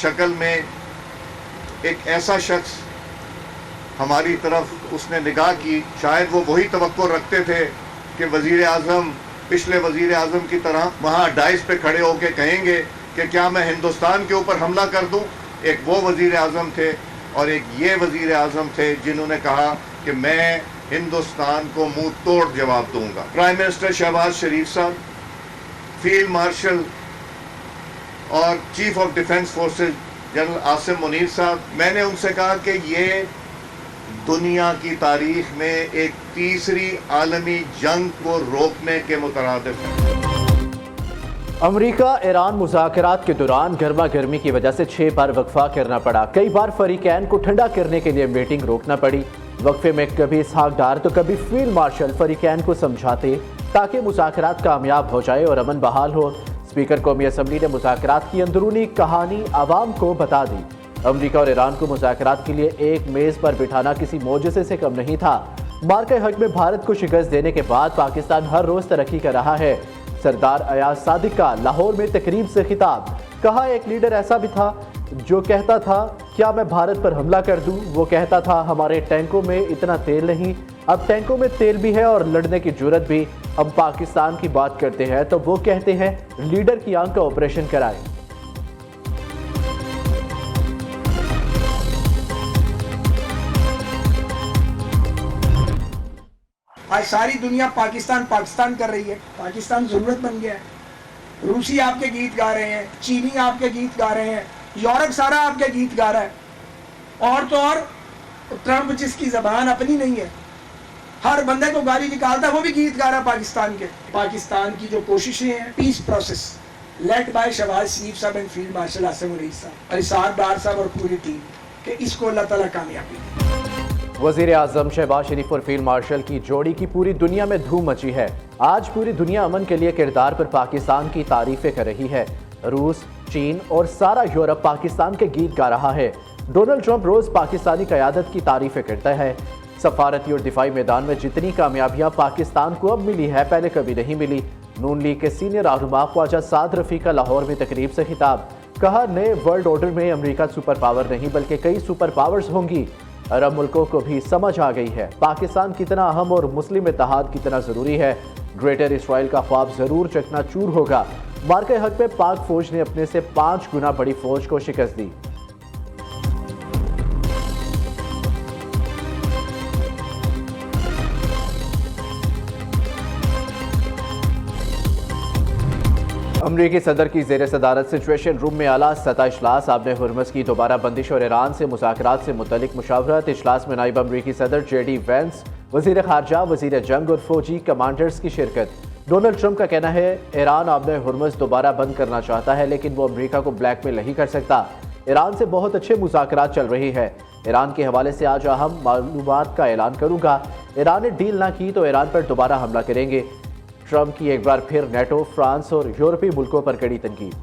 शक्ल में एक ऐसा शख्स हमारी तरफ उसने निगाह की, शायद वो वही तवक्को रखते थे कि वज़ीर आज़म पिछले वज़ीर आज़म की तरह वहाँ डाइस पे खड़े होकर कहेंगे कि क्या मैं हिंदुस्तान के ऊपर हमला कर दूँ। एक वो वज़ीर आज़म थे और एक ये वज़ीर आज़म थे जिन्होंने कहा कि मैं हिंदुस्तान को मुंह तोड़ जवाब दूंगा। प्राइम मिनिस्टर शहबाज शरीफ साहब, फील्ड मार्शल और chief of defence forces general Asim Munir साहब, मैंने उनसे कहा कि ये दुनिया की तारीख में एक तीसरी आलमी जंग को रोकने के मुतरादिफ है। अमरीका ईरान मुज़ाकरात के दौरान गर्मा गर्मी की वजह से 6 बार वक्फा करना पड़ा। कई बार फरीकैन को ठंडा करने के लिए मीटिंग रोकना पड़ी। वक्फे में कभी इसहाक डार तो कभी फील्ड मार्शल फरीकैन को समझाते ताकि मुज़ाकरात कामयाब हो जाए और अमन बहाल हो। स्पीकर कौमी असम्बली ने मुज़ाकरात की अंदरूनी कहानी आवाम को बता दी। अमरीका और ईरान को मुज़ाकरात के लिए एक मेज़ पर बिठाना किसी मोजज़े से कम नहीं था। मार्के हक में भारत को शिकस्त देने के बाद पाकिस्तान हर रोज़ तरक्की कर रहा है। सरदार अयाज सादिक का लाहौर में तकरीब से खिताब, कहा एक लीडर ऐसा भी था जो कहता था क्या मैं भारत पर हमला कर दूं। वो कहता था हमारे टैंकों में इतना तेल नहीं, अब टैंकों में तेल भी है और लड़ने की जुर्रत भी। अब पाकिस्तान की बात करते हैं तो वो कहते हैं लीडर की आंख का ऑपरेशन कराएं। आज सारी दुनिया पाकिस्तान पाकिस्तान कर रही है। पाकिस्तान जरूरत बन गया है। रूसी आपके गीत गा रहे हैं, चीनी आपके गीत गा रहे हैं, यूरोप सारा आपके गीत गा रहा है। और तो और ट्रंप जिसकी जबान अपनी नहीं है, हर बंदे को गाली निकालता है, वो भी गीत गा रहा है पाकिस्तान के। पाकिस्तान की जो कोशिशें हैं peace process led by Shahbaz Sharif साहब and field marshal Asim Munir साहब और इसहाक डार साहब और पूरी टीम के इसको अल्लाह ताला कामयाबी दे। वज़ीर आज़म शहबाज शरीफ और फील्ड मार्शल की जोड़ी की पूरी दुनिया में धूम मची है। आज पूरी दुनिया अमन के लिए किरदार पर पाकिस्तान की तारीफें कर रही है। रूस, चीन और सारा यूरोप पाकिस्तान के गीत गा रहा है। डोनाल्ड ट्रंप रोज पाकिस्तानी क़यादत की तारीफें करता है। सफारती और दिफाई मैदान में जितनी कामयाबियां पाकिस्तान को अब मिली है पहले कभी नहीं मिली। नून लीग के सीनियर रहनुमा ख्वाजा साद रफ़ी का लाहौर में तकरीब से खिताब, कहा नए वर्ल्ड ऑर्डर में अमेरिका सुपर पावर नहीं बल्कि कई सुपर पावर्स होंगी। अरब मुल्कों को भी समझ आ गई है पाकिस्तान कितना अहम और मुस्लिम इत्तेहाद कितना ज़रूरी है। ग्रेटर इसराइल का ख्वाब ज़रूर चकनाचूर होगा। मार्के हक में पाक फौज ने अपने से 5 गुना बड़ी फौज को शिकस्त दी। अमरीकी सदर की ज़ेर सदारत सिचुएशन रूम में आला सतह इजलास आबने हुर्मस की दोबारा बंदिश और ईरान से मुज़ाकरात से मुतल्लिक मुशावरत। इजलास में नायब अमरीकी सदर JD वैंस, वज़ीर ख़ारजा, वज़ीर जंग और फौजी कमांडर्स की शिरकत। डोनाल्ड ट्रंप का कहना है ईरान आबने हुर्मस दोबारा बंद करना चाहता है लेकिन वो अमरीका को ब्लैकमेल नहीं कर सकता। ईरान से बहुत अच्छे मुज़ाकरात चल रही है। ईरान के हवाले से आज अहम मालूमात का ऐलान करूँगा। ईरान ने डील ना की तो ईरान पर दोबारा हमला करेंगे। ट्रंप की एक बार फिर नेटो, फ्रांस और यूरोपीय मुल्कों पर कड़ी तनकीद।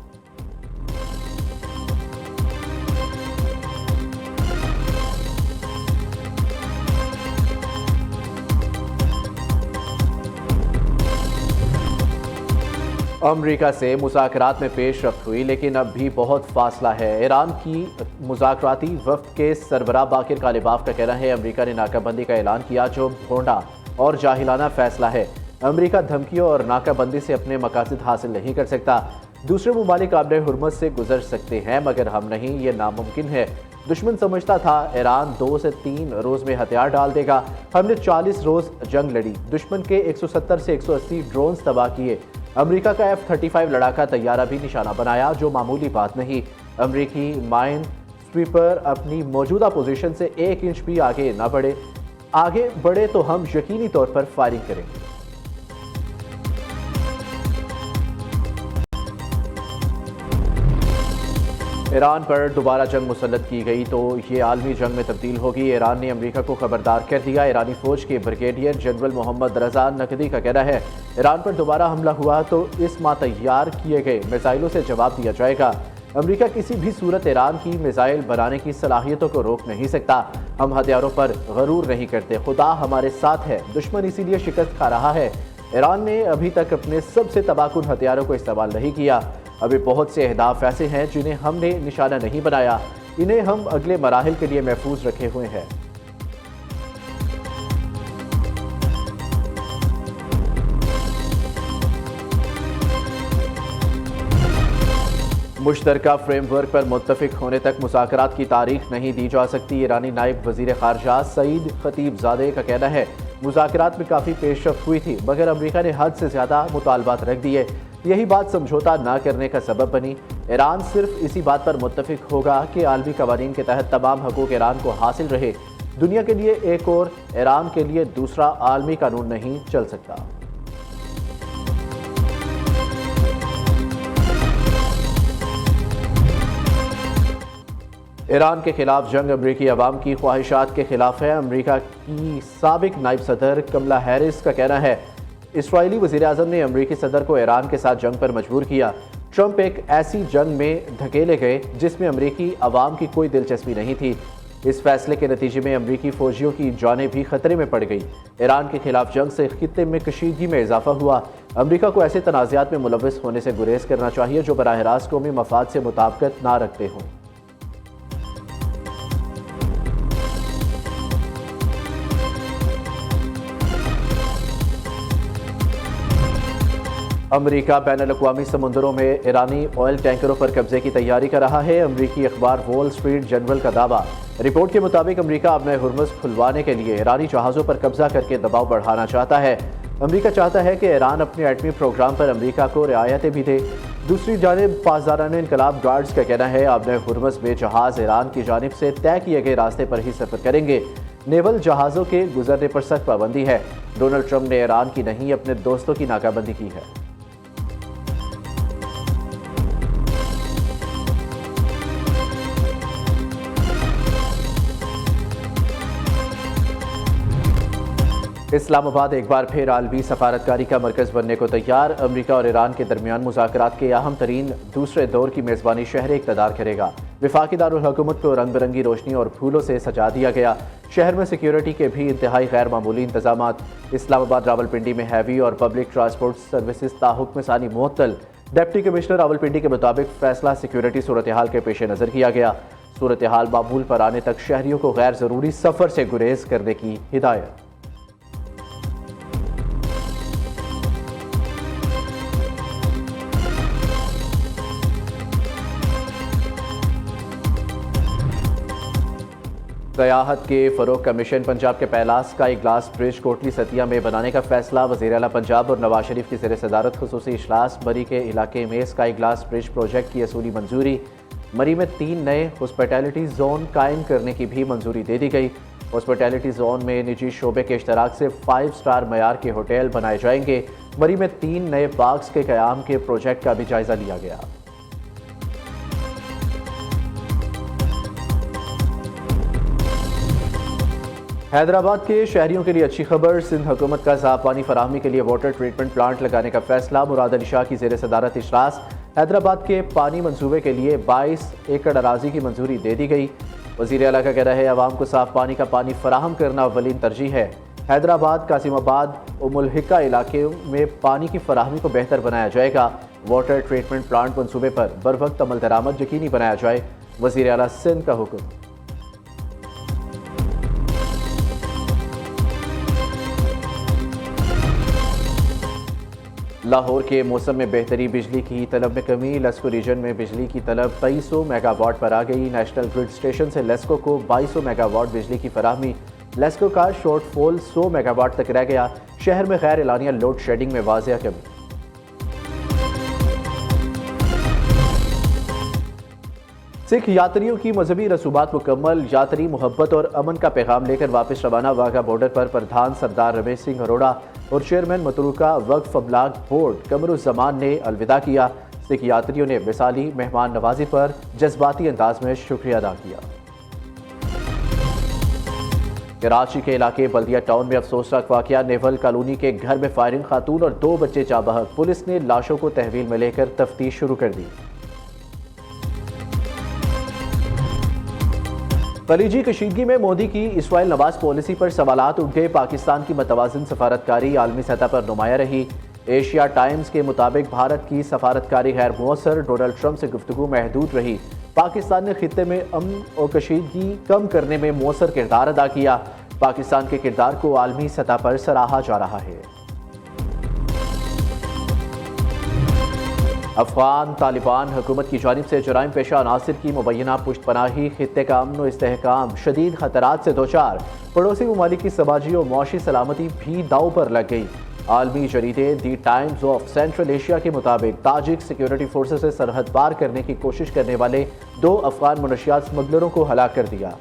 अमरीका से मुज़ाकरात में पेशरफ्त हुई लेकिन अब भी बहुत फासला है। ईरान की मुज़ाकराती वफ़द के सरबराह बाकिर कालिबाफ का कहना है अमरीका ने नाकाबंदी का ऐलान किया जो भोंडा और जाहिलाना फैसला है। अमरीका धमकियों और नाकाबंदी से अपने मकासद हासिल नहीं कर सकता। दूसरे ममालिक आबने हुर्मस से गुजर सकते हैं मगर हम नहीं, ये नामुमकिन है। दुश्मन समझता था ईरान 2 से 3 रोज़ में हथियार डाल देगा। हमने 40 रोज़ जंग लड़ी, दुश्मन के 170 से 180 ड्रोन्स तबाह किए। अमरीका का F-35 लड़ाका तैयारा भी निशाना बनाया जो मामूली बात नहीं। अमरीकी माइन स्वीपर अपनी मौजूदा पोजीशन से 1 इंच भी आगे ना बढ़े। आगे बढ़े तो हम यकीनी तौर पर फायरिंग करेंगे। ईरान पर दोबारा जंग मुसल्लत की गई तो ये आलमी जंग में तब्दील होगी। ईरान ने अमेरिका को खबरदार कर दिया। ईरानी फौज के ब्रिगेडियर जनरल मोहम्मद रजा नकदी का कहना है ईरान पर दोबारा हमला हुआ तो इस माह तैयार किए गए मिसाइलों से जवाब दिया जाएगा। अमेरिका किसी भी सूरत ईरान की मिसाइल बनाने की सलाहियतों को रोक नहीं सकता। हम हथियारों पर गरूर नहीं करते, खुदा हमारे साथ है, दुश्मन इसीलिए शिकस्त खा रहा है। ईरान ने अभी तक अपने सबसे तबाहकुन हथियारों को इस्तेमाल नहीं किया। अभी बहुत से अहदाफ ऐसे हैं जिन्हें हमने निशाना नहीं बनाया, इन्हें हम अगले मराहिल के लिए महफूज रखे हुए हैं। मुश्तरका फ्रेमवर्क पर मुत्तफिक होने तक मुज़ाकरात की तारीख नहीं दी जा सकती। ईरानी नायब वज़ीर ख़ारजा सईद खतीबज़ादे का कहना है मुज़ाकरात में काफ़ी पेशरफ्त हुई थी, मगर अमरीका ने हद से ज़्यादा मुतालबात रख दिए। यही बात समझौता न करने का सबब बनी। ईरान सिर्फ इसी बात पर मुत्तफिक होगा कि आलमी कवानीन के तहत तमाम हकूक़ ईरान को हासिल रहे। दुनिया के लिए एक और, ईरान के लिए दूसरा आलमी कानून नहीं चल सकता। ईरान के खिलाफ जंग अमरीकी अवाम की ख्वाहिशात के खिलाफ है। अमरीका की साबिक नायब सदर कमला हैरिस का कहना है इसराइली वज़ीर आज़म ने अमरीकी सदर को ईरान के साथ जंग पर मजबूर किया। ट्रंप एक ऐसी जंग में धकेले गए जिसमें अमरीकी अवाम की कोई दिलचस्पी नहीं थी। इस फैसले के नतीजे में अमरीकी फौजियों की जानें भी खतरे में पड़ गई। ईरान के खिलाफ जंग से खित्ते में कशीदगी में इजाफा हुआ। अमरीका को ऐसे तनाज़ात में मुलव्वस होने से गुरेज करना चाहिए जो बराह रास्त कौमी मफाद से मुताबिकत ना रखते हों। अमरीका बैनुल-अक़वामी समुंदरों में ईरानी ऑयल टैंकरों पर कब्जे की तैयारी कर रहा है। अमरीकी अखबार वॉल स्ट्रीट जर्नल का दावा। रिपोर्ट के मुताबिक अमरीका अपने हुर्मुज़ खुलवाने के लिए ईरानी जहाज़ों पर कब्जा करके दबाव बढ़ाना चाहता है। अमरीका चाहता है कि ईरान अपने एटमी प्रोग्राम पर अमरीका को रियायतें भी दे। दूसरी जानिब पासदारान इनकलाब गार्ड्स का कहना है अपने हुर्मुज़ में जहाज़ ईरान की जानिब से तय किए गए रास्ते पर ही सफ़र करेंगे। नेवल जहाज़ों के गुजरने पर सख्त पाबंदी है। डोनाल्ड ट्रंप ने ईरान की नहीं अपने दोस्तों की नाकाबंदी की है। इस्लामाबाद एक बार फिर आलमी सफारतकारी का मरकज़ बनने को तैयार। अमरीका और ईरान के दरमियान मुज़ाकरात के अहम तरीन दूसरे दौर की मेज़बानी शहर इक़्तिदार करेगा। वफाकी दारुल हुकूमत को रंग बिरंगी रोशनी और फूलों से सजा दिया गया। शहर में सिक्योरिटी के भी इंतहाई गैर मामूली इंतजामात। इस्लामाबाद रावलपिंडी में हैवी और पब्लिक ट्रांसपोर्ट सर्विसेज ताहुक्म सानी मुअत्तल। डिप्टी कमिश्नर रावलपिंडी के मुताबिक फैसला सिक्योरिटी सूरत हाल के पेश नज़र किया गया। सूरत हाल मामूल पर आने तक शहरियों को गैर ज़रूरी सफ़र से गुरेज करने की हिदायत। सयाहत के फ़रोग का मिशन पंजाब के पहला स्काई ग्लास ब्रिज कोटली सतिया में बनाने का फैसला। वज़ीर आला पंजाब और नवाज शरीफ की ज़ेर सदारत खुसूसी इजलास। मरी के इलाके में स्काई ग्लास ब्रिज प्रोजेक्ट की असूली मंजूरी। मरी में 3 नए हॉस्पिटैलिटी जोन कायम करने की भी मंजूरी दे दी गई। हॉस्पिटैलिटी जोन में निजी शोबे के इश्तराक से 5 स्टार मयार के होटल बनाए जाएंगे। मरी में 3 नए पार्क्स के क़याम के प्रोजेक्ट का भी जायज़ा लिया गया। हैदराबाद के शहरियों के लिए अच्छी खबर। सिंध हुकूमत का साफ पानी फराहमी के लिए वाटर ट्रीटमेंट प्लांट लगाने का फैसला। मुराद अली शाह की ज़ेर सदारत इजलास। हैदराबाद के पानी मंसूबे के लिए 22 एकड़ अराजी की मंजूरी दे दी गई। वज़ीर आला का कहना है आवाम को साफ पानी का पानी फराहम करना अव्वलीन तरजीह है। हैदराबाद कासिमाबाद उमुल हिक्का इलाके में पानी की फराहमी को बेहतर बनाया जाएगा। वाटर ट्रीटमेंट प्लांट मंसूबे पर बर वक्त अमल दरामद यकीनी बनाया जाए। वज़ीर आला सिंध का हुक्म। लाहौर के मौसम में बेहतरी। बिजली की तलब में कमी। लेस्को रीजन में बिजली की तलब 2200 मेगावाट पर आ गई। नेशनल ग्रिड स्टेशन से लेस्को को 2200 मेगावाट बिजली की फराहमी। लेस्को का शॉर्टफॉल 100 मेगावाट तक रह गया। शहर में गैर एलानिया लोड शेडिंग में वाज़िया कमी। सिख यात्रियों की मजहबी रसूमात मुकम्मल। यात्री मोहब्बत और अमन का पैगाम लेकर वापस रवाना। वाघा बॉर्डर पर प्रधान सरदार रमेश सिंह अरोड़ा और चेयरमैन मतरूका वक्फ अबलाग बोर्ड कमरुज़्ज़मान ने अलविदा किया। सिख यात्रियों ने मिसाली मेहमान नवाजी पर जज्बाती अंदाज में शुक्रिया अदा किया। कराची के इलाके बल्दिया टाउन में अफसोसनाक वाकया। नेवल कॉलोनी के घर में फायरिंग। खातून और 2 बच्चे जाबहक। पुलिस ने लाशों को तहवील में लेकर तफ्तीश शुरू कर दी। खलीजी कशीदगी में मोदी की इसराइल नवाज पॉलिसी पर सवालात उठ गए। पाकिस्तान की मतवाज़िन सफारतकारी आलमी सतह पर नुमाया रही। एशिया टाइम्स के मुताबिक भारत की सफारतकारी गैर मौसर, डोनाल्ड ट्रंप से गुफ्तगू महदूद रही। पाकिस्तान ने खित्ते में अमन और कशीदगी कम करने में मौसर किरदार अदा किया। पाकिस्तान के किरदार को आलमी सतह पर सराहा जा रहा है। अफगान तालिबान हुकूमत की जानिब से जराइम पेशा अनासिर की मुबैना पुश्तपनाही, खित्ते का अमन व इस्तेहकाम शदीद खतरात से दोचार, पड़ोसी ममालिक की समाजी और मुआशी सलामती भी दाव पर लग गई। आलमी जरीदे दी टाइम्स ऑफ सेंट्रल एशिया के मुताबिक ताजिक सिक्योरिटी फोर्सेस से सरहद पार करने की कोशिश करने वाले 2 अफगान मनशियात स्मगलरों को हलाक कर दिया।